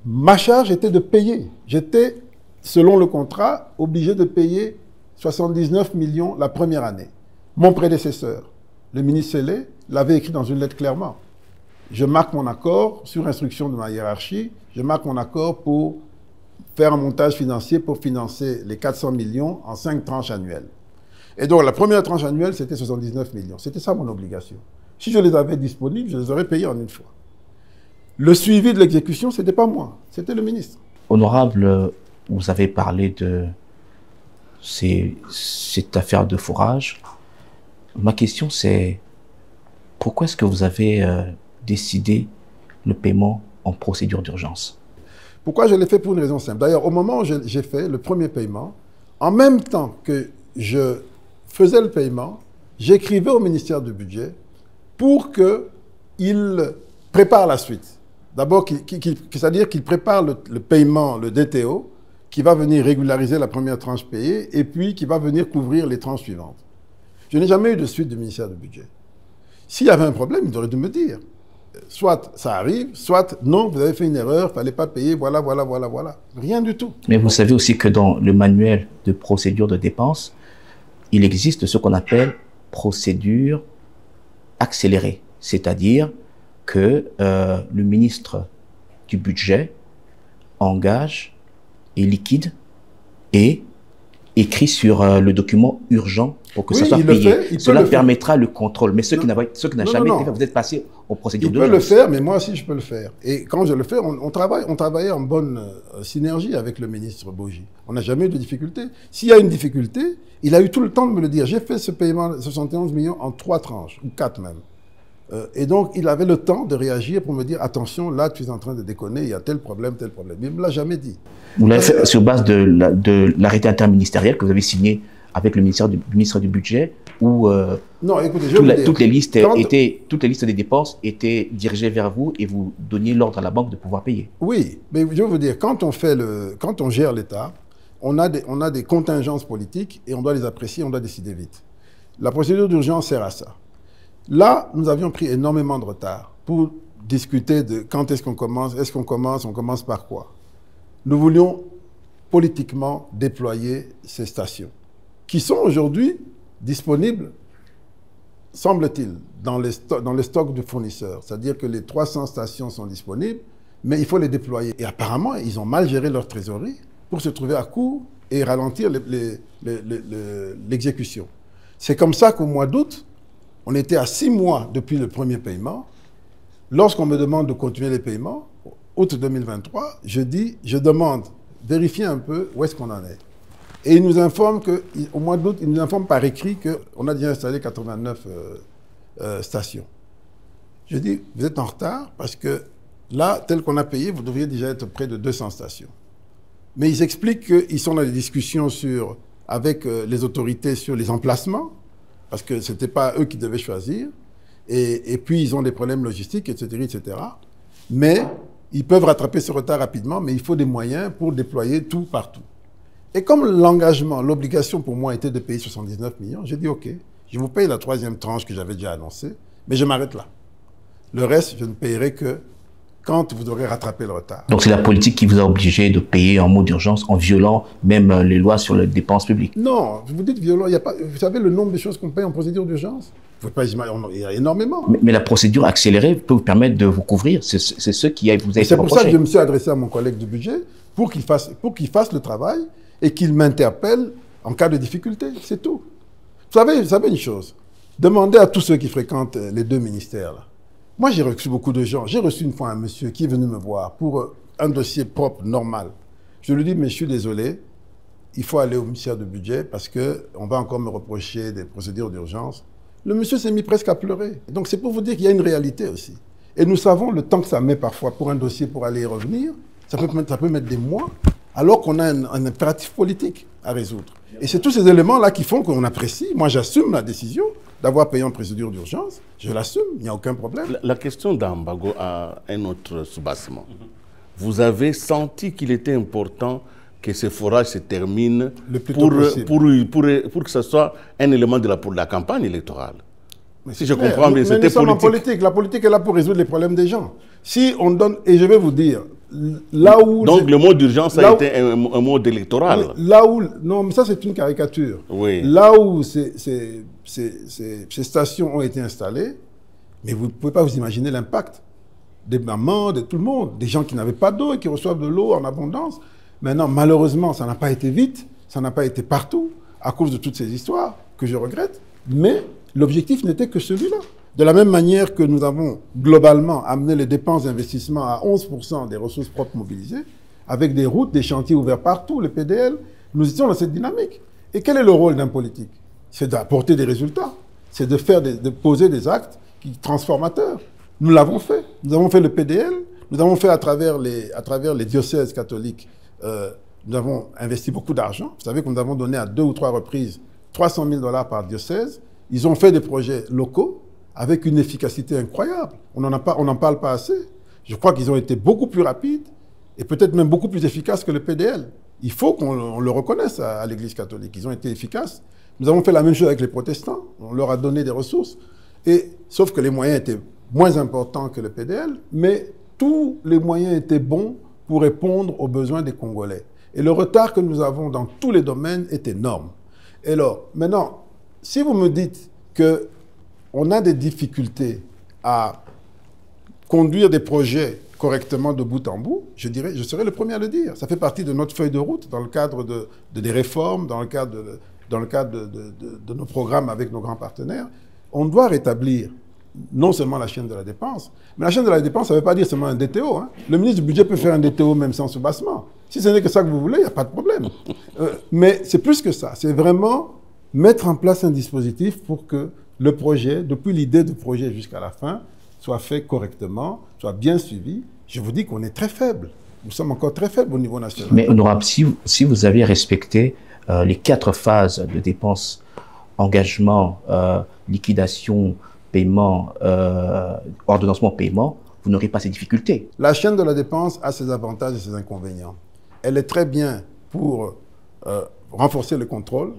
Ma charge était de payer. J'étais, selon le contrat, obligé de payer 79 millions la première année. Mon prédécesseur, le ministre Sellé, l'avait écrit dans une lettre clairement. Je marque mon accord, sur instruction de ma hiérarchie, je marque mon accord pour faire un montage financier pour financer les 400 millions en 5 tranches annuelles. Et donc, la première tranche annuelle, c'était 79 millions. C'était ça mon obligation. Si je les avais disponibles, je les aurais payés en une fois. Le suivi de l'exécution, ce n'était pas moi, c'était le ministre. Honorable, vous avez parlé de cette affaire de forage. Ma question, c'est pourquoi est-ce que vous avez décidé le paiement en procédure d'urgence? Pourquoi je l'ai fait? Pour une raison simple. D'ailleurs, au moment où j'ai fait le premier paiement, en même temps que je faisais le paiement, j'écrivais au ministère du Budget pour qu'il prépare la suite. D'abord, c'est-à-dire qu'il prépare le paiement, le DTO, qui va venir régulariser la première tranche payée et puis qui va venir couvrir les tranches suivantes. Je n'ai jamais eu de suite du ministère du Budget. S'il y avait un problème, il aurait dû me dire. Soit ça arrive, soit non, vous avez fait une erreur, il ne fallait pas payer, voilà. Rien du tout. Mais vous savez aussi que dans le manuel de procédure de dépenses, il existe ce qu'on appelle procédure accélérée. C'est-à-dire que le ministre du Budget engage et liquide et écrit sur le document urgent pour que ça soit payé. Cela permettra le contrôle. Mais ceux qui n'ont jamais été fait, vous êtes passé aux procédures d'urgence. Il peut le faire, mais moi aussi je peux le faire. Et quand je le fais, on travaillait en bonne synergie avec le ministre Boji. On n'a jamais eu de difficulté. S'il y a une difficulté, il a eu tout le temps de me le dire. J'ai fait ce paiement de 71 millions en 3 tranches, ou 4 même. Et donc, il avait le temps de réagir pour me dire « Attention, là, tu es en train de déconner, il y a tel problème. » Il ne me l'a jamais dit. Vous l'avez fait sur base de l'arrêté interministériel que vous avez signé avec le ministre du Budget, où non, écoutez, toutes les listes des dépenses étaient dirigées vers vous et vous donniez l'ordre à la banque de pouvoir payer. Oui, mais je veux vous dire, quand on gère l'État, on a des contingences politiques et on doit les apprécier, on doit décider vite. La procédure d'urgence sert à ça. Là, nous avions pris énormément de retard pour discuter de quand est-ce qu'on commence, on commence par quoi. Nous voulions politiquement déployer ces stations, qui sont aujourd'hui disponibles, semble-t-il, dans les stocks de fournisseurs. C'est-à-dire que les 300 stations sont disponibles, mais il faut les déployer. Et apparemment, ils ont mal géré leur trésorerie pour se trouver à court et ralentir l'exécution. C'est comme ça qu'au mois d'août, on était à 6 mois depuis le premier paiement. Lorsqu'on me demande de continuer les paiements, août 2023, je demande, vérifiez un peu où est-ce qu'on en est. Et il nous informe qu'au mois d'août, il nous informe par écrit qu'on a déjà installé 89 stations. Je dis, vous êtes en retard parce que là, tel qu'on a payé, vous devriez déjà être près de 200 stations. Mais ils expliquent qu'ils sont dans des discussions avec les autorités sur les emplacements, parce que ce n'était pas eux qui devaient choisir. Et puis, ils ont des problèmes logistiques, etc. Mais ils peuvent rattraper ce retard rapidement, mais il faut des moyens pour déployer tout partout. Et comme l'engagement, l'obligation pour moi était de payer 79 millions, j'ai dit, OK, je vous paye la 3e tranche que j'avais déjà annoncée, mais je m'arrête là. Le reste, je ne payerai que quand vous aurez rattrapé le retard. Donc c'est la politique qui vous a obligé de payer en mode d'urgence, en violant même les lois sur les dépenses publiques? Non, vous dites violent, il y a pas, vous savez le nombre de choses qu'on paye en procédure d'urgence? Vous pouvez pas imaginer, il y a énormément. Mais la procédure accélérée peut vous permettre de vous couvrir, c'est ce qui vous a été reproché. C'est pour ça que je me suis adressé à mon collègue du budget, pour qu'il fasse le travail et qu'il m'interpelle en cas de difficulté, c'est tout. Vous savez une chose, demandez à tous ceux qui fréquentent les 2 ministères là. Moi, j'ai reçu beaucoup de gens. J'ai reçu une fois un monsieur qui est venu me voir pour un dossier propre, normal. Je lui dis, mais je suis désolé, il faut aller au ministère du Budget parce qu'on va encore me reprocher des procédures d'urgence. Le monsieur s'est mis presque à pleurer. Donc, c'est pour vous dire qu'il y a une réalité aussi. Et nous savons le temps que ça met parfois pour un dossier pour aller y revenir. Ça peut mettre des mois, alors qu'on a un impératif politique à résoudre. Et c'est tous ces éléments-là qui font qu'on apprécie. Moi, j'assume la décision d'avoir payé en procédure d'urgence. Je l'assume, il n'y a aucun problème. La question d'Ambago a un autre soubassement. Vous avez senti qu'il était important que ce forage se termine pour que ce soit un élément de la campagne électorale. Mais si je comprends bien, c'était politique. La politique est là pour résoudre les problèmes des gens. Si on donne, et je vais vous dire, là où... Donc le mot d'urgence a été un mot électoral. Là où... Non, mais ça c'est une caricature. Oui. Là où ces stations ont été installées, mais vous ne pouvez pas vous imaginer l'impact des mamans, de tout le monde, des gens qui n'avaient pas d'eau et qui reçoivent de l'eau en abondance. Maintenant, malheureusement, ça n'a pas été vite, ça n'a pas été partout, à cause de toutes ces histoires que je regrette, mais l'objectif n'était que celui-là. De la même manière que nous avons globalement amené les dépenses d'investissement à 11% des ressources propres mobilisées, avec des routes, des chantiers ouverts partout, le PDL, nous étions dans cette dynamique. Et quel est le rôle d'un politique? C'est d'apporter des résultats, c'est de poser des actes transformateurs. Nous l'avons fait. Nous avons fait le PDL, nous avons fait à travers les diocèses catholiques, nous avons investi beaucoup d'argent. Vous savez que nous avons donné à 2 ou 3 reprises $300 000 par diocèse. Ils ont fait des projets locaux avec une efficacité incroyable. On n'en parle pas assez. Je crois qu'ils ont été beaucoup plus rapides et peut-être même beaucoup plus efficaces que le PDL. Il faut qu'on le reconnaisse à l'Église catholique. Ils ont été efficaces. Nous avons fait la même chose avec les protestants. On leur a donné des ressources. Sauf que les moyens étaient moins importants que le PDL, mais tous les moyens étaient bons pour répondre aux besoins des Congolais. Et le retard que nous avons dans tous les domaines est énorme. Et alors, maintenant, si vous me dites qu'on a des difficultés à conduire des projets correctement de bout en bout, je serais le premier à le dire. Ça fait partie de notre feuille de route dans le cadre des réformes, dans le cadre de nos programmes avec nos grands partenaires. On doit rétablir non seulement la chaîne de la dépense, mais la chaîne de la dépense, ça ne veut pas dire seulement un DTO. Hein. Le ministre du Budget peut faire un DTO même sans soubassement. Si ce n'est que ça que vous voulez, il n'y a pas de problème. Mais c'est plus que ça. C'est vraiment mettre en place un dispositif pour que le projet, depuis l'idée du projet jusqu'à la fin, soit fait correctement, soit bien suivi. Je vous dis qu'on est très faible. Nous sommes encore très faibles au niveau national. Mais honorable, si vous avez respecté les 4 phases de dépenses, engagement, liquidation, paiement, ordonnancement, paiement, vous n'aurez pas ces difficultés. La chaîne de la dépense a ses avantages et ses inconvénients. Elle est très bien pour renforcer le contrôle,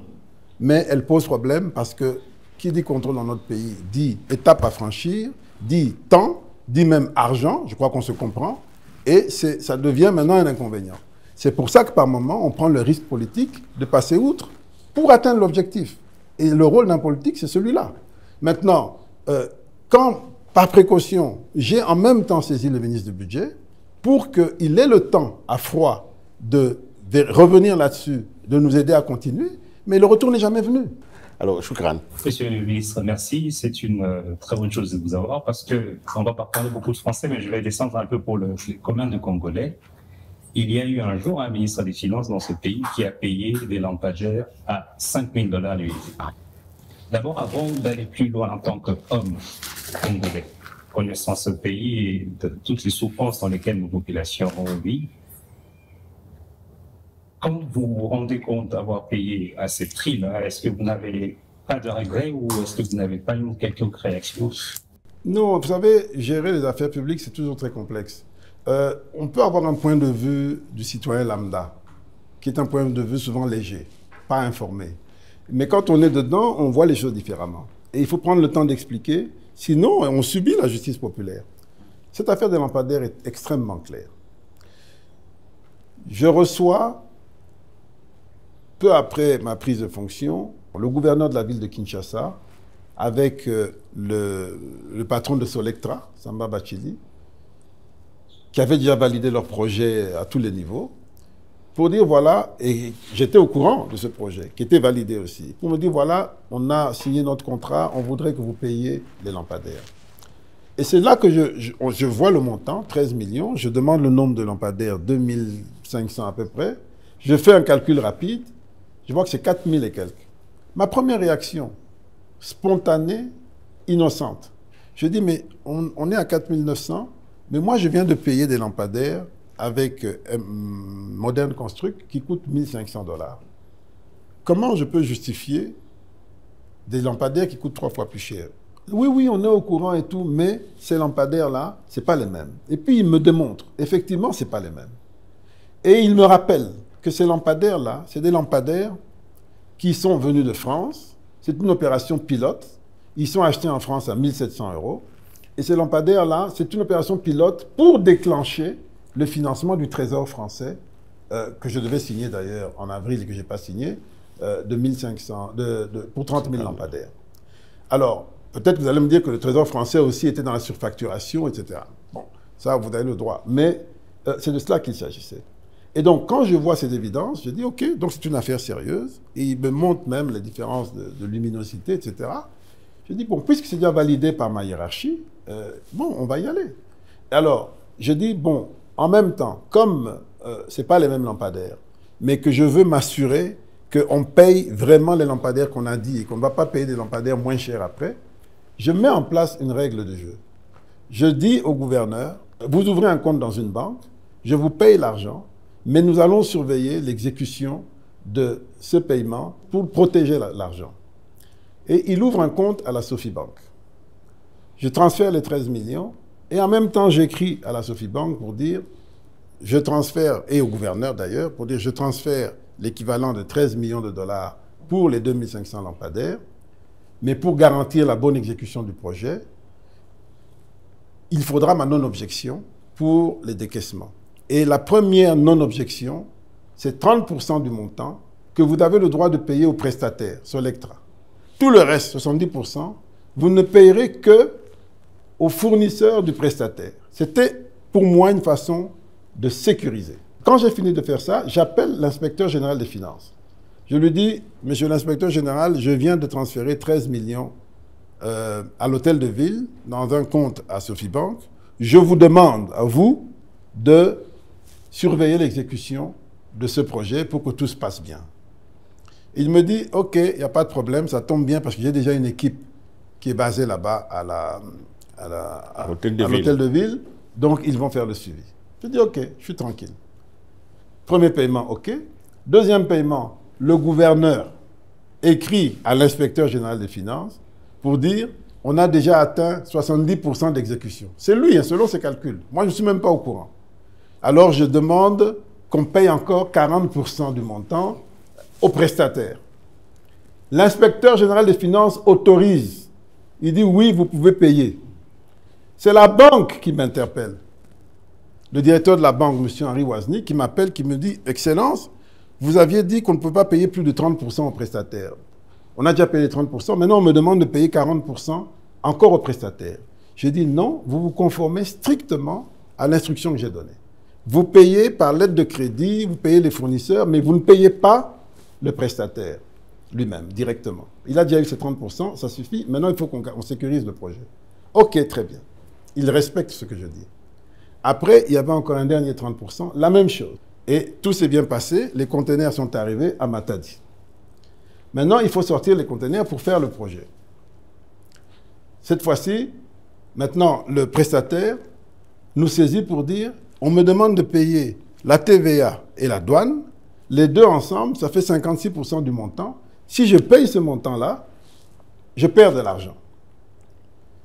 mais elle pose problème parce que qui dit contrôle dans notre pays dit étape à franchir, dit temps, dit même argent, je crois qu'on se comprend, et ça devient maintenant un inconvénient. C'est pour ça que par moment, on prend le risque politique de passer outre pour atteindre l'objectif. Et le rôle d'un politique, c'est celui-là. Maintenant, quand, par précaution, j'ai en même temps saisi le ministre du Budget pour qu'il ait le temps, à froid, de revenir là-dessus, de nous aider à continuer, mais le retour n'est jamais venu. Alors, Choukran. Monsieur le ministre, merci. C'est une très bonne chose de vous avoir parce qu'on ne va pas parler beaucoup de français, mais je vais descendre un peu pour le commun de Congolais. Il y a eu un jour un ministre des Finances dans ce pays qui a payé des lampadaires à 5 000 $ l'unité. D'abord, avant d'aller plus loin en tant qu'homme congolais, connaissant ce pays et de toutes les souffrances dans lesquelles nos populations vivent, quand vous vous rendez compte d'avoir payé à ces prix-là, est-ce que vous n'avez pas de regrets ou est-ce que vous n'avez pas eu quelques réactions? Non, vous savez, gérer les affaires publiques, c'est toujours très complexe. On peut avoir un point de vue du citoyen lambda, qui est un point de vue souvent léger, pas informé. Mais quand on est dedans, on voit les choses différemment. Et il faut prendre le temps d'expliquer, sinon on subit la justice populaire. Cette affaire des lampadaires est extrêmement claire. Je reçois, peu après ma prise de fonction, le gouverneur de la ville de Kinshasa, avec le patron de Solectra, Samba Bachili, qui avait déjà validé leur projet à tous les niveaux, pour dire voilà, et j'étais au courant de ce projet, qui était validé aussi, pour me dire voilà, on a signé notre contrat, on voudrait que vous payiez les lampadaires. Et c'est là que je vois le montant, 13 millions, je demande le nombre de lampadaires, 2500 à peu près, je fais un calcul rapide, je vois que c'est 4000 et quelques. Ma première réaction, spontanée, innocente, je dis mais on est à 4900, mais moi je viens de payer des lampadaires avec Modern Construct qui coûte 1500 $. Comment je peux justifier des lampadaires qui coûtent 3 fois plus cher? Oui, on est au courant et tout, mais ces lampadaires-là, ce n'est pas les mêmes. Et puis, il me démontre, effectivement, ce n'est pas les mêmes. Et il me rappelle que ces lampadaires-là, c'est des lampadaires qui sont venus de France. C'est une opération pilote. Ils sont achetés en France à 1700 €. Et ces lampadaires-là, c'est une opération pilote pour déclencher le financement du Trésor français, que je devais signer d'ailleurs en avril et que je n'ai pas signé, de 1500, pour 30 000 lampadaires. Alors, peut-être vous allez me dire que le Trésor français aussi était dans la surfacturation, etc. Bon, ça, vous avez le droit. Mais c'est de cela qu'il s'agissait. Et donc, quand je vois ces évidences, je dis, OK, donc c'est une affaire sérieuse. Et il me montre même les différences de luminosité, etc. Je dis, bon, puisque c'est déjà validé par ma hiérarchie, bon, on va y aller. Alors, je dis, bon, en même temps, comme ce n'est pas les mêmes lampadaires, mais que je veux m'assurer qu'on paye vraiment les lampadaires qu'on a dit et qu'on ne va pas payer des lampadaires moins chers après, je mets en place une règle de jeu. Je dis au gouverneur, vous ouvrez un compte dans une banque, je vous paye l'argent, mais nous allons surveiller l'exécution de ce paiement pour protéger l'argent. Et il ouvre un compte à la Sofibank. Je transfère les 13 millions et en même temps, j'écris à la Sofibank pour dire, je transfère, et au gouverneur d'ailleurs, pour dire, je transfère l'équivalent de 13 millions de dollars pour les 2500 lampadaires, mais pour garantir la bonne exécution du projet, il faudra ma non-objection pour les décaissements. Et la première non-objection, c'est 30% du montant que vous avez le droit de payer au prestataire, Solectra. Tout le reste, 70%, vous ne payerez que aux fournisseurs du prestataire. C'était pour moi une façon de sécuriser. Quand j'ai fini de faire ça, j'appelle l'inspecteur général des finances. Je lui dis, monsieur l'inspecteur général, je viens de transférer 13 millions à l'hôtel de ville dans un compte à Sofibank. Je vous demande à vous de surveiller l'exécution de ce projet pour que tout se passe bien. Il me dit, OK, il n'y a pas de problème, ça tombe bien parce que j'ai déjà une équipe qui est basée là-bas à l'hôtel de ville, donc ils vont faire le suivi. Je dis, OK, je suis tranquille. Premier paiement, OK. Deuxième paiement, le gouverneur écrit à l'inspecteur général des finances pour dire, on a déjà atteint 70% d'exécution. C'est lui, hein, selon ses calculs. Moi, je ne suis même pas au courant. Alors, je demande qu'on paye encore 40% du montant au prestataire. L'inspecteur général des finances autorise. Il dit, oui, vous pouvez payer. C'est la banque qui m'interpelle. Le directeur de la banque, M. Henri Ouazny, qui m'appelle, qui me dit, Excellence, vous aviez dit qu'on ne peut pas payer plus de 30% au prestataire. On a déjà payé 30%, maintenant on me demande de payer 40% encore au prestataire. J'ai dit non, vous vous conformez strictement à l'instruction que j'ai donnée. Vous payez par lettre de crédit, vous payez les fournisseurs, mais vous ne payez pas le prestataire lui-même, directement. Il a déjà eu ses 30%, ça suffit. Maintenant, il faut qu'on sécurise le projet. OK, très bien. Il respecte ce que je dis. Après, il y avait encore un dernier 30%, la même chose. Et tout s'est bien passé, les conteneurs sont arrivés à Matadi. Maintenant, il faut sortir les conteneurs pour faire le projet. Cette fois-ci, maintenant, le prestataire nous saisit pour dire, on me demande de payer la TVA et la douane, les deux ensemble, ça fait 56% du montant. Si je paye ce montant-là, je perds de l'argent.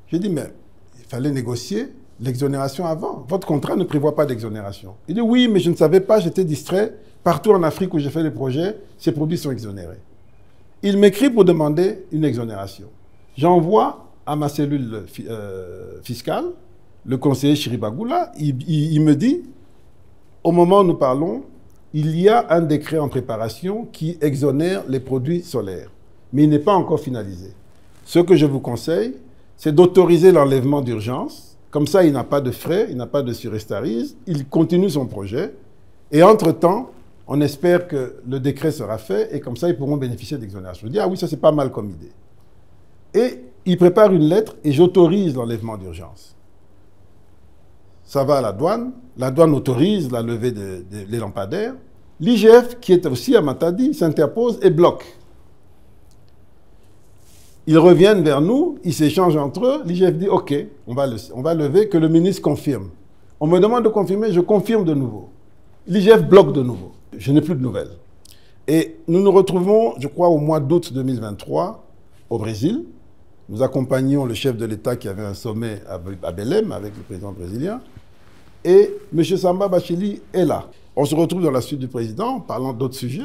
J'ai dit, mais il fallait négocier l'exonération avant. Votre contrat ne prévoit pas d'exonération. Il dit, oui, mais je ne savais pas, j'étais distrait. Partout en Afrique où j'ai fait les projets, ces produits sont exonérés. Il m'écrit pour demander une exonération. J'envoie à ma cellule fiscale, le conseiller Chiribagoula, il me dit, au moment où nous parlons, il y a un décret en préparation qui exonère les produits solaires, mais il n'est pas encore finalisé. Ce que je vous conseille, c'est d'autoriser l'enlèvement d'urgence. Comme ça, il n'a pas de frais, il n'a pas de surestarise, il continue son projet. Et entre-temps, on espère que le décret sera fait et comme ça, ils pourront bénéficier d'exonération. Je dis, ah oui, ça c'est pas mal comme idée. Et il prépare une lettre et j'autorise l'enlèvement d'urgence. Ça va à la douane autorise la levée des lampadaires. L'IGF, qui est aussi à Matadi, s'interpose et bloque. Ils reviennent vers nous, ils s'échangent entre eux. L'IGF dit, OK, on va lever, que le ministre confirme. On me demande de confirmer, je confirme de nouveau. L'IGF bloque de nouveau. Je n'ai plus de nouvelles. Et nous nous retrouvons, je crois, au mois d'août 2023, au Brésil. Nous accompagnions le chef de l'État qui avait un sommet à Belém avec le président brésilien. Et M. Samba Bachili est là. On se retrouve dans la suite du président, parlant d'autres sujets.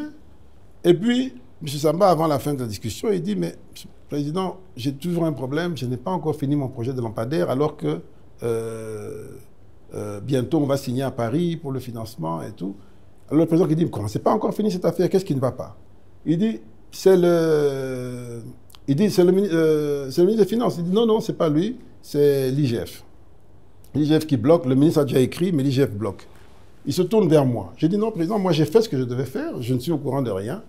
Et puis, M. Samba, avant la fin de la discussion, il dit, mais Président, j'ai toujours un problème, je n'ai pas encore fini mon projet de lampadaire, alors que bientôt on va signer à Paris pour le financement et tout. Alors le président qui dit, comment c'est pas encore fini cette affaire, qu'est-ce qui ne va pas? Il dit, c'est le ministre des Finances. Il dit, non, non, c'est pas lui, c'est l'IGF. L'IGF qui bloque, le ministre a déjà écrit, mais l'IGF bloque. Il se tourne vers moi. J'ai dit, non, président, moi j'ai fait ce que je devais faire, je ne suis au courant de rien.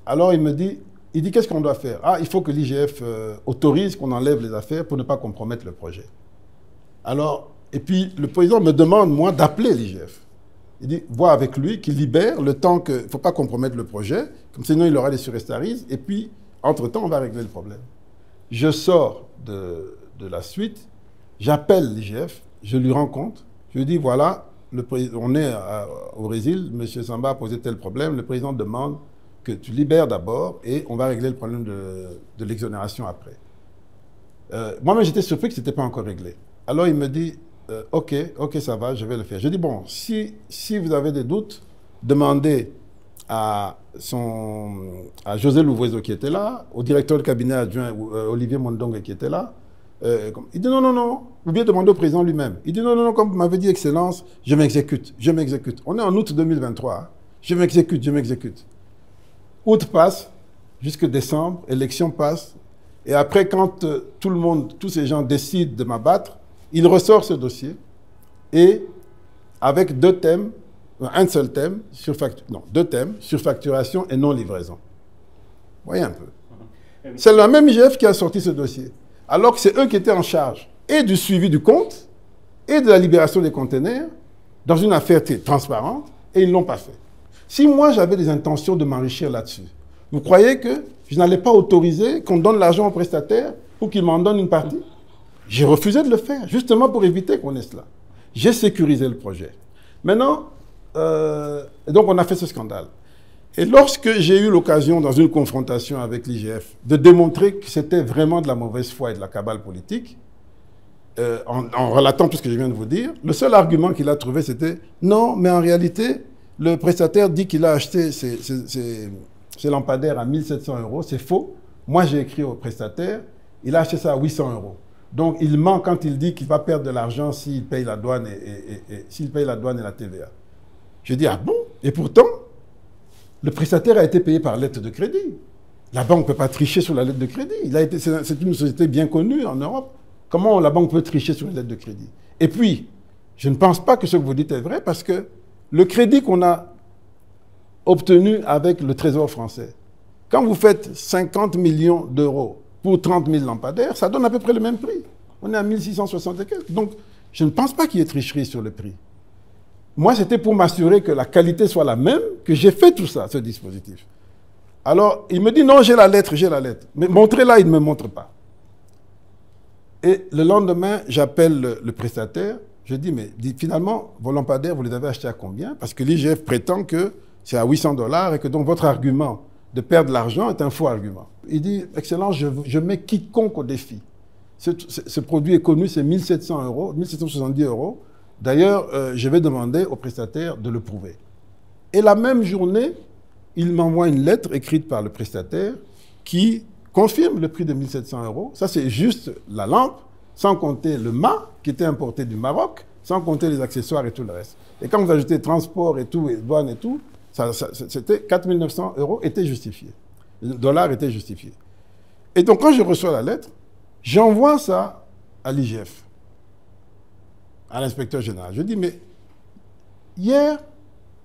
Alors il me dit, qu'est-ce qu'on doit faire? Ah, il faut que l'IGF autorise qu'on enlève les affaires pour ne pas compromettre le projet. Alors, et puis le président me demande, moi, d'appeler l'IGF. Il dit, vois avec lui, qu'il libère le temps qu'il ne faut pas compromettre le projet, comme sinon il aura des surestarises, et puis, entre-temps, on va régler le problème. Je sors de la suite, j'appelle l'IGF, je lui rends compte, je lui dis, voilà, on est au Brésil, M. Samba a posé tel problème, le président demande que tu libères d'abord et on va régler le problème de l'exonération après. Moi-même, j'étais surpris que ce n'était pas encore réglé. Alors, il me dit, ok, ça va, je vais le faire. Je dis, bon, si vous avez des doutes, demandez à José Louvoiseau qui était là, au directeur de cabinet adjoint Olivier Mondongue qui était là. Il dit non, ou bien demander au président lui-même. Il dit non, comme vous m'avez dit, Excellence, je m'exécute. On est en août 2023, hein. Je m'exécute. Août passe, jusque décembre, élection passe, et après, quand tous ces gens décident de m'abattre, il ressort ce dossier, et avec deux thèmes, un seul thème, deux thèmes, surfacturation et non-livraison. Voyez un peu. C'est la même IGF qui a sorti ce dossier, alors que c'est eux qui étaient en charge et du suivi du compte et de la libération des conteneurs dans une affaire transparente, et ils ne l'ont pas fait. Si moi j'avais des intentions de m'enrichir là-dessus, vous croyez que je n'allais pas autoriser qu'on donne l'argent au prestataire pour qu'il m'en donne une partie? J'ai refusé de le faire, justement pour éviter qu'on ait cela. J'ai sécurisé le projet. Maintenant, donc on a fait ce scandale. Et lorsque j'ai eu l'occasion, dans une confrontation avec l'IGF, de démontrer que c'était vraiment de la mauvaise foi et de la cabale politique, en relatant tout ce que je viens de vous dire, le seul argument qu'il a trouvé, c'était « Non, mais en réalité, le prestataire dit qu'il a acheté ses lampadaires à 1 700 €, c'est faux. Moi, j'ai écrit au prestataire, il a acheté ça à 800 €. Donc, il ment quand il dit qu'il va perdre de l'argent s'il paye la douane et la TVA. » Je dis « Ah bon? Et pourtant, le prestataire a été payé par lettre de crédit. La banque ne peut pas tricher sur la lettre de crédit. C'est une société bien connue en Europe. Comment la banque peut tricher sur une lettre de crédit? Et puis, je ne pense pas que ce que vous dites est vrai parce que le crédit qu'on a obtenu avec le Trésor français, quand vous faites 50 millions d'euros pour 30 000 lampadaires, ça donne à peu près le même prix. On est à 1660 et quelques. Donc, je ne pense pas qu'il y ait tricherie sur le prix. Moi, c'était pour m'assurer que la qualité soit la même, que j'ai fait tout ça, ce dispositif. Alors, il me dit, non, j'ai la lettre. Mais montrez-la, il ne me montre pas. Et le lendemain, j'appelle le prestataire. Je dis, mais finalement, vos lampadaires, vous les avez achetés à combien? Parce que l'IGF prétend que c'est à 800 $ et que donc votre argument de perdre l'argent est un faux argument. Il dit, Excellence, je mets quiconque au défi. Ce produit est connu, c'est 1700 €, 1770 €. D'ailleurs, je vais demander au prestataire de le prouver. Et la même journée, il m'envoie une lettre écrite par le prestataire qui confirme le prix de 1700 €. Ça, c'est juste la lampe, sans compter le mât qui était importé du Maroc, sans compter les accessoires et tout le reste. Et quand vous ajoutez transport et tout, et douane et tout, c'était 4 900 € était justifié. Le dollar était justifié. Et donc, quand je reçois la lettre, j'envoie ça à l'IGF, à l'inspecteur général. Je dis, mais hier,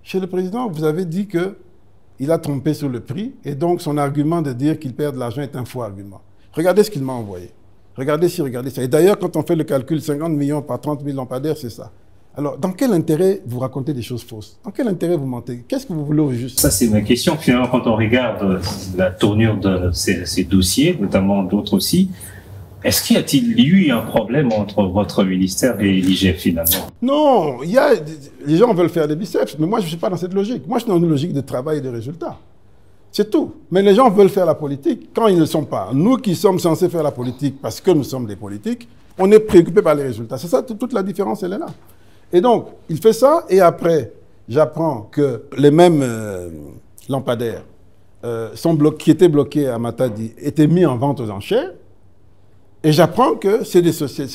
chez le président, vous avez dit qu'il a trompé sur le prix, et donc son argument de dire qu'il perd de l'argent est un faux argument. Regardez ce qu'il m'a envoyé. Regardez ça. Et d'ailleurs, quand on fait le calcul, 50 millions par 30 000 lampadaires, c'est ça. Alors, dans quel intérêt vous racontez des choses fausses? Dans quel intérêt vous mentez? Qu'est-ce que vous voulez au juste? Ça, c'est ma question. Finalement, quand on regarde la tournure de ces dossiers, notamment d'autres aussi, est-ce qu'il y a-t-il eu un problème entre votre ministère et l'IGF finalement? Non, les gens veulent faire des biceps, mais moi je ne suis pas dans cette logique. Moi je suis dans une logique de travail et de résultats. C'est tout. Mais les gens veulent faire la politique quand ils ne le sont pas. Nous qui sommes censés faire la politique parce que nous sommes des politiques, on est préoccupés par les résultats. C'est ça, toute la différence, elle est là. Et donc, il fait ça, et après, j'apprends que les mêmes lampadaires qui étaient bloqués à Matadi étaient mis en vente aux enchères. Et j'apprends que c'est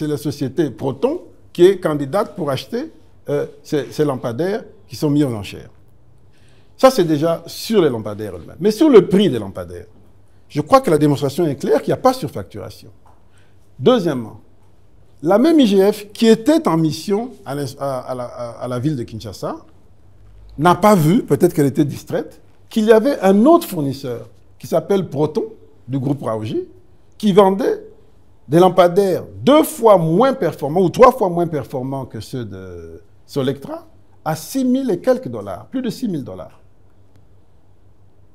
la société Proton qui est candidate pour acheter ces lampadaires qui sont mis aux enchères. Ça, c'est déjà sur les lampadaires eux-mêmes. Mais sur le prix des lampadaires, je crois que la démonstration est claire qu'il n'y a pas surfacturation. Deuxièmement, la même IGF qui était en mission à la ville de Kinshasa n'a pas vu, peut-être qu'elle était distraite, qu'il y avait un autre fournisseur qui s'appelle Proton, du groupe Raoji, qui vendait des lampadaires 2 fois moins performants ou 3 fois moins performants que ceux de Solectra à 6 000 et quelques dollars, plus de 6 000 $.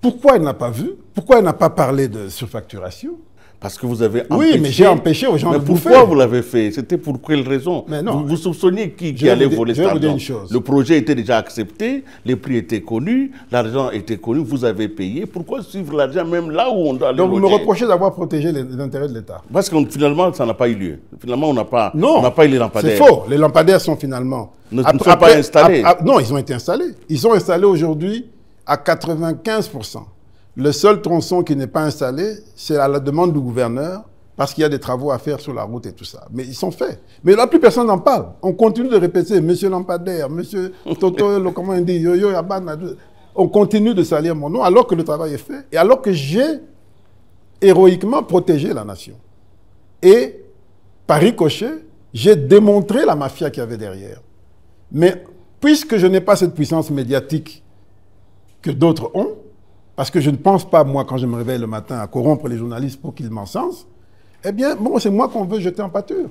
Pourquoi elle n'a pas vu? Pourquoi elle n'a pas parlé de surfacturation? Parce que vous avez empêché... Oui, mais j'ai empêché aux gens de bouffer. Pourquoi vous l'avez fait? C'était pour quelle raison? Mais non. Vous soupçonniez qui allait voler cet argent? Je vais vous dire une chose. Le projet était déjà accepté, les prix étaient connus, l'argent était connu, vous avez payé. Pourquoi suivre l'argent même là où on doit aller? Donc vous me reprochez d'avoir protégé les intérêts de l'État. Parce que finalement, ça n'a pas eu lieu. Finalement, on n'a pas eu les lampadaires. C'est faux. Les lampadaires sont finalement... ne sont pas installés. Non, ils ont été installés. Ils sont installés aujourd'hui à 95%. Le seul tronçon qui n'est pas installé, c'est à la demande du gouverneur, parce qu'il y a des travaux à faire sur la route et tout ça. Mais ils sont faits. Mais là, plus personne n'en parle. On continue de répéter, monsieur Lampadaire, monsieur Toto, comment on dit, Yo-Yo, Yabana. On continue de salir mon nom alors que le travail est fait et alors que j'ai héroïquement protégé la nation. Et, par ricochet, j'ai démontré la mafia qu'il y avait derrière. Mais puisque je n'ai pas cette puissance médiatique que d'autres ont, parce que je ne pense pas, moi, quand je me réveille le matin, à corrompre les journalistes pour qu'ils m'encensent, eh bien, bon, c'est moi qu'on veut jeter en pâture.